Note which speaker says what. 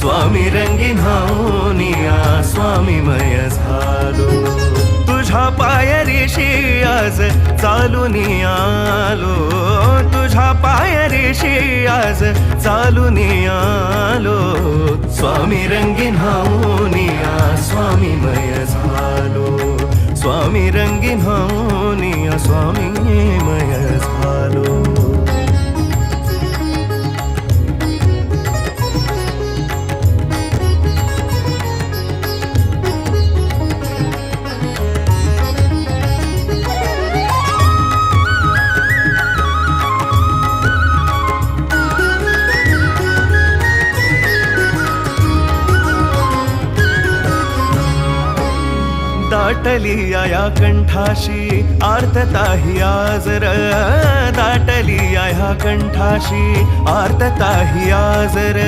Speaker 1: स्वामी रंगीन हाऊनिया स्वामीमय झालो तुझ्या पायरीशी आज चालून आलो तुझ्या पायरीशी आज चालून आलो स्वामी रंगीन हाऊनिया स्वामीमय झालो स्वामी रंगीन हाऊनिया स्वामीमय झालो दाटली या कंठाशी आर्तता ही आजर दाटली या कंठाशी आर्तता ही आजर